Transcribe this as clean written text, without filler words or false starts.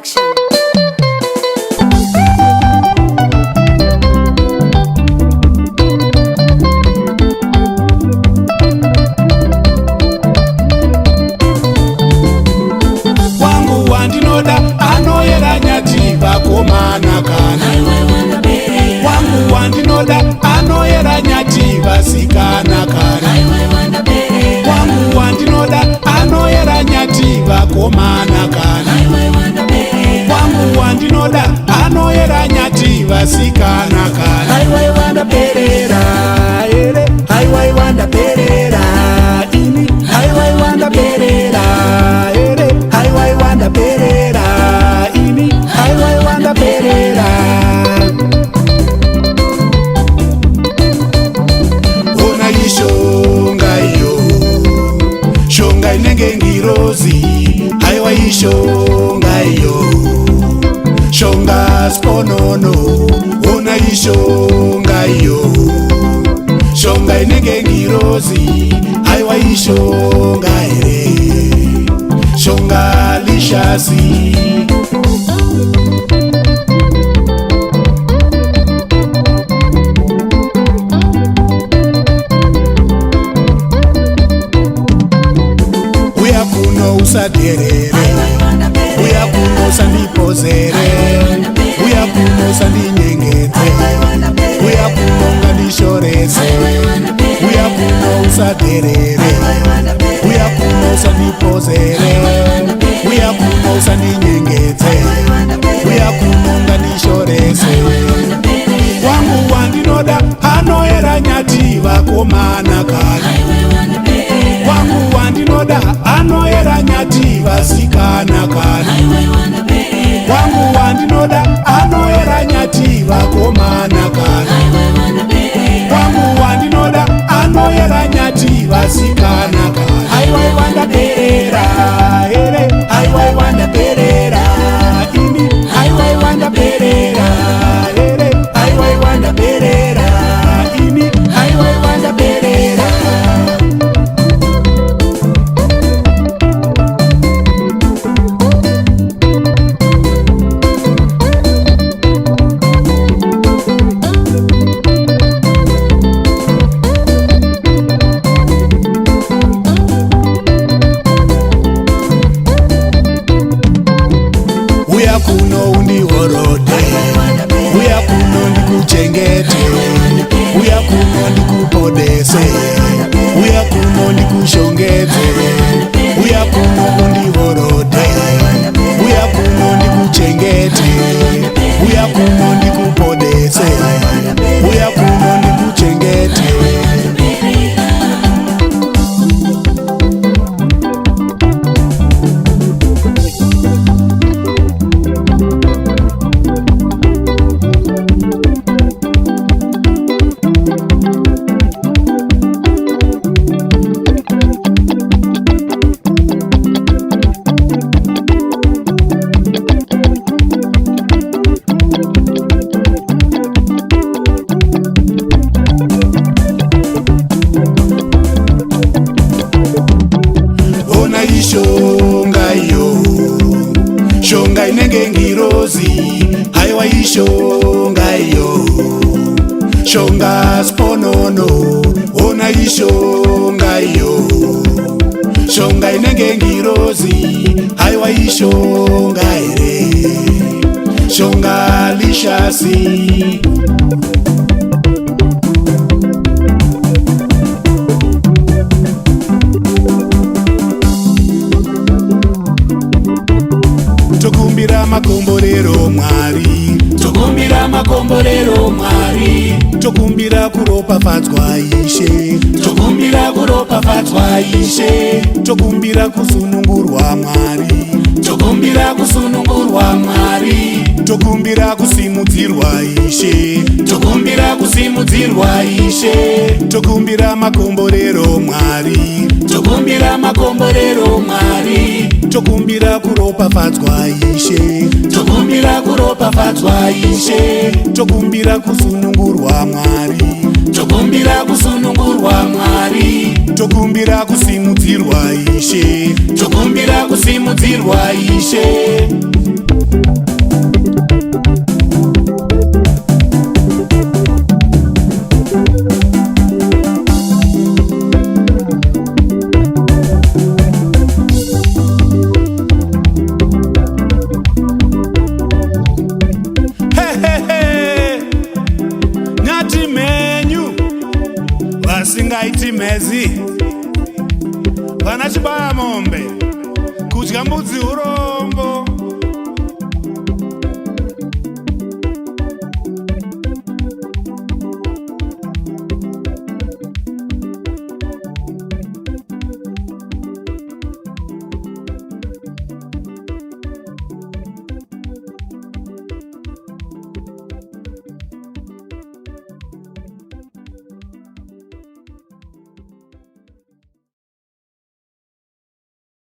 Production. Wangu wandinoda anoyera nyati vakomana kana. Wangu wandinoda anoyera nyati vasikana kana. Wangu wandinoda anoyera nyati vakomana kana. Wangu wandinoda anoyera nyati vasikana kana. Aiwai wanda perera ere, aiwai wanda perera ini, aiwai wanda perera ere, aiwai wanda perera ini, aiwai wanda perera. Ona ishonga iyo, shonga inenge ngirozi. Aiwa ishonga iyo, shonga sponono. Ona ishonga iyo, shonga inenge ngirozi. Aiwa ishonga ere, shonga lishasi. Uya kuno usaderere, uya kuno usandipozere, uya kuno usandinyengete, uya kuno ngandishorese, uya kuno usaderere, uya kuno usandipozere, uya kuno usandinyengete, uya kuno ngandishorese. Wangu wandinoda anoyera nyati vakomana kana. Wangu wandinoda anoyera nyati vasikana kana. Wangu wandinoda anoyera nyati vakomana kana. Wangu wandinoda anoyera nyati vasikana kana. Aiwai wanda perera ere, aiwai wanda perera ini, aiwai wanda perera ere, aiwai wanda perera ini, aiwai wanda perera. Uya kuno undihorode, uya kuno ndikuchengete, uya kuno ndikupodese, uya kuno ndikushongedze, uya kuno undihorode, uya kuno ndikuchengete, uya kuno ndikupodese, uya kuno ndikuchengete. Ona ishonga iyo, shonga inenge ngirozi. Aiwa ishonga iyo, shonga sponono. Ona ishonga iyo, shonga inenge ngirozi. Aiwa ishonga ere, shonga lishasi. Tokumbira makomborero Mwari, tokumbira makomborero Mwari, tokumbira kuropafadzwa Ishe, tokumbira kuropafadzwa Ishe, tokumbira kusunungurwa Mwari, tokumbira kusunungurwa Mwari, tokumbira kusimudzirwa Ishe, tokumbira kusimudzirwa Ishe, tokumbira makomborero Mwari, tokumbira makomborero Mwari, tokumbira kuropafadzwa Ishe, tokumbira kuropafadzwa Ishe, tokumbira kusunungurwa Mwari, tokumbira kusunungurwa Mwari, tokumbira kusimudzirwa Ishe, tokumbira kusimudzirwa Ishe. Nyati mhenyu vasingaiti mhezi, vana chibaya mombe, kudya mbudzi urombo.